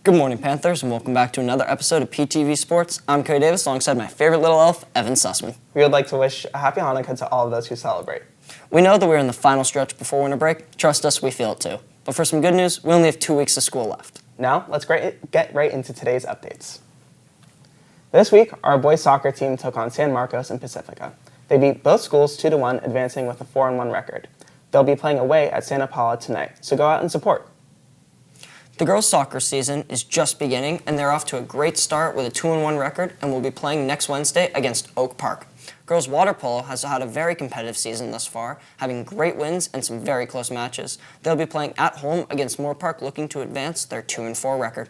Good morning, Panthers, and welcome back to another episode of PTV Sports. I'm Cody Davis, alongside my favorite little elf, Evan Sussman. We would like to wish a happy Hanukkah to all of those who celebrate. We know that we're in the final stretch before winter break. Trust us, we feel it too. But for some good news, we only have 2 weeks of school left. Now, let's get right into today's updates. This week, our boys soccer team took on San Marcos and Pacifica. They beat both schools 2-1, advancing with a 4-1 record. They'll be playing away at Santa Paula tonight, so go out and support. The girls' soccer season is just beginning, and they're off to a great start with a 2-1 record and will be playing next Wednesday against Oak Park. Girls' water polo has had a very competitive season thus far, having great wins and some very close matches. They'll be playing at home against Moore Park, looking to advance their 2-4 record.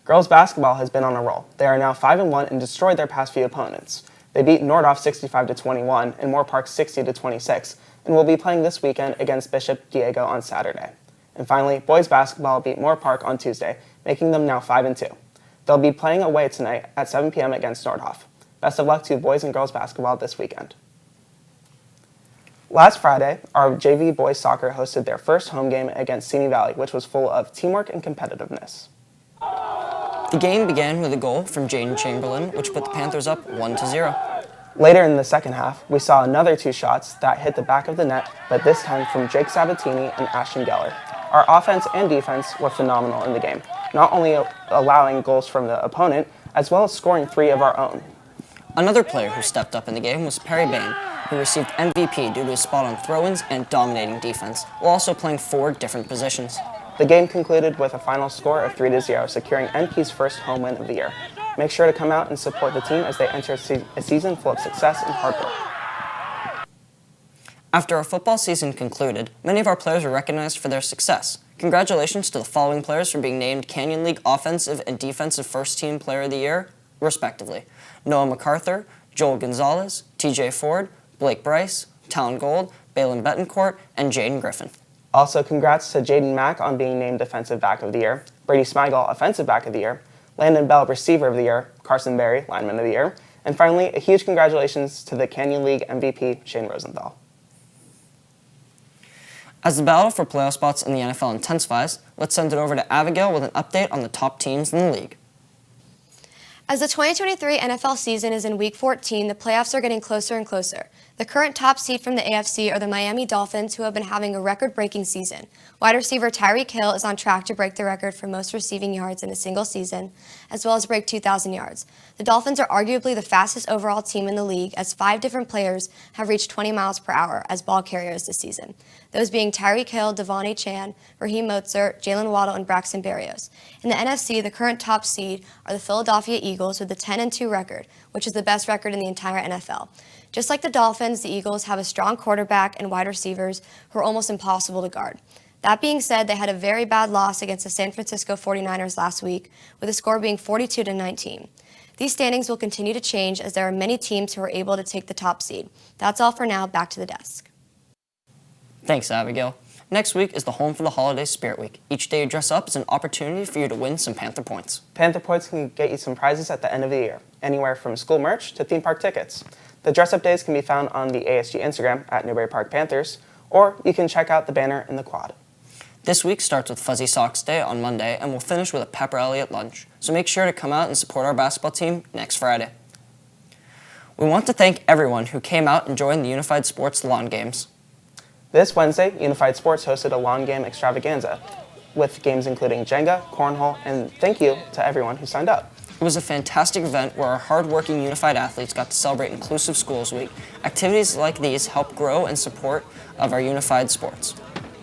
Girls' basketball has been on a roll. They are now 5-1 and destroyed their past few opponents. They beat Nordhoff 65-21 and Moore Park 60-26, and will be playing this weekend against Bishop Diego on Saturday. And finally, boys basketball beat Moore Park on Tuesday, making them now 5-2. They'll be playing away tonight at 7 p.m. against Nordhoff. Best of luck to boys and girls basketball this weekend. Last Friday, our JV boys soccer hosted their first home game against Simi Valley, which was full of teamwork and competitiveness. The game began with a goal from Jaden Chamberlain, which put the Panthers up 1-0. Later in the second half, we saw another 2 shots that hit the back of the net, but this time from Jake Sabatini and Ashton Geller. Our offense and defense were phenomenal in the game, not only allowing goals from the opponent, as well as scoring 3 of our own. Another player who stepped up in the game was Perry Bain, who received MVP due to his spot on throw-ins and dominating defense, while also playing 4 different positions. The game concluded with a final score of 3-0, securing NP's first home win of the year. Make sure to come out and support the team as they enter a season full of success and hard work. After our football season concluded, many of our players were recognized for their success. Congratulations to the following players for being named Canyon League Offensive and Defensive First Team Player of the Year, respectively. Noah MacArthur, Joel Gonzalez, TJ Ford, Blake Bryce, Talon Gold, Balin Betancourt, and Jaden Griffin. Also, congrats to Jaden Mack on being named Defensive Back of the Year, Brady Smigel, Offensive Back of the Year, Landon Bell, Receiver of the Year, Carson Berry, Lineman of the Year, and finally, a huge congratulations to the Canyon League MVP, Shane Rosenthal. As the battle for playoff spots in the NFL intensifies, let's send it over to Abigail with an update on the top teams in the league. As the 2023 NFL season is in Week 14, the playoffs are getting closer and closer. The current top seed from the AFC are the Miami Dolphins, who have been having a record-breaking season. Wide receiver Tyreek Hill is on track to break the record for most receiving yards in a single season, as well as break 2,000 yards. The Dolphins are arguably the fastest overall team in the league, as 5 different players have reached 20 miles per hour as ball carriers this season. Those being Tyreek Hill, Devontae Chan, Raheem Mostert, Jalen Waddle, and Braxton Berrios. In the NFC, the current top seed are the Philadelphia Eagles with a 10-2 record, which is the best record in the entire NFL. Just like the Dolphins, the Eagles have a strong quarterback and wide receivers who are almost impossible to guard. That being said, they had a very bad loss against the San Francisco 49ers last week, with the score being 42-19. These standings will continue to change as there are many teams who are able to take the top seed. That's all for now. Back to the desk. Thanks, Abigail. Next week is the Home for the Holidays Spirit Week. Each day you dress up is an opportunity for you to win some Panther points. Panther points can get you some prizes at the end of the year, anywhere from school merch to theme park tickets. The dress-up days can be found on the ASG Instagram at Newbury Park Panthers, or you can check out the banner in the quad. This week starts with Fuzzy Socks Day on Monday, and we'll finish with a pep rally at lunch. So make sure to come out and support our basketball team next Friday. We want to thank everyone who came out and joined the Unified Sports lawn games. This Wednesday, Unified Sports hosted a lawn game extravaganza, with games including Jenga, Cornhole, and thank you to everyone who signed up. It was a fantastic event where our hard-working Unified athletes got to celebrate Inclusive Schools Week. Activities like these help grow and support of our Unified Sports.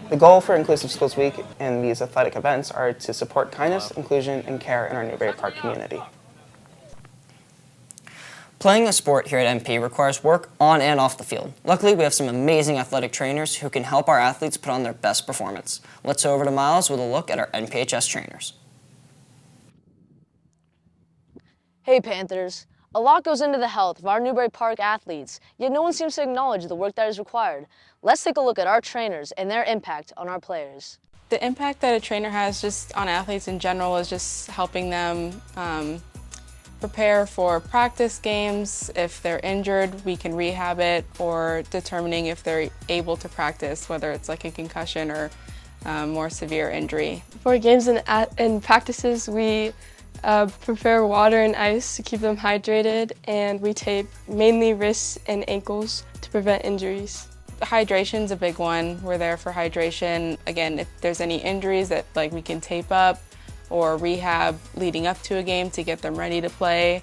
The goal for Inclusive Schools Week and these athletic events are to support kindness, inclusion, and care in our Newbury Park community. Playing a sport here at MP requires work on and off the field. Luckily, we have some amazing athletic trainers who can help our athletes put on their best performance. Let's go over to Miles with a look at our NPHS trainers. Hey Panthers, a lot goes into the health of our Newbury Park athletes, yet no one seems to acknowledge the work that is required. Let's take a look at our trainers and their impact on our players. The impact that a trainer has just on athletes in general is just helping them prepare for practice games. If they're injured, we can rehab it, or determining if they're able to practice, whether it's like a concussion or more severe injury. For games and practices, we prepare water and ice to keep them hydrated, and we tape mainly wrists and ankles to prevent injuries. Hydration's a big one. We're there for hydration. Again, if there's any injuries that we can tape up or rehab leading up to a game to get them ready to play,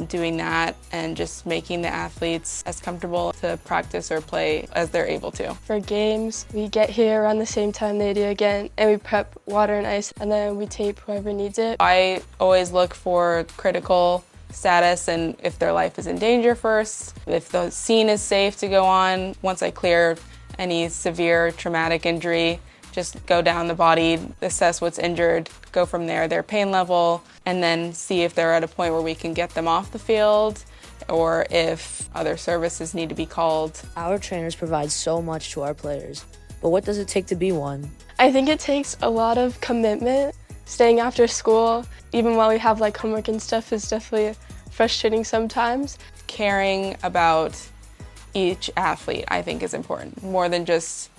doing that and just making the athletes as comfortable to practice or play as they're able to. For games, we get here around the same time they do again, and we prep water and ice, and then we tape whoever needs it. I always look for critical status and if their life is in danger first. If the scene is safe to go on, once I clear any severe traumatic injury, just go down the body, assess what's injured, go from there, their pain level, and then see if they're at a point where we can get them off the field or if other services need to be called. Our trainers provide so much to our players, but what does it take to be one? I think it takes a lot of commitment. Staying after school, even while we have homework and stuff, is definitely frustrating sometimes. Caring about each athlete, I think, is important. More than just,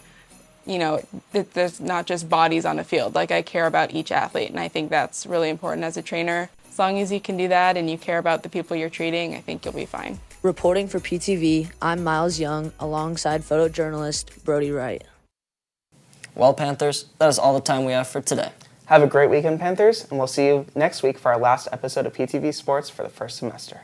there's not just bodies on a field. I care about each athlete, and I think that's really important as a trainer. As long as you can do that and you care about the people you're treating, I think you'll be fine. Reporting for PTV, I'm Miles Young, alongside photojournalist Brody Wright. Well, Panthers, that is all the time we have for today. Have a great weekend, Panthers, and we'll see you next week for our last episode of PTV Sports for the first semester.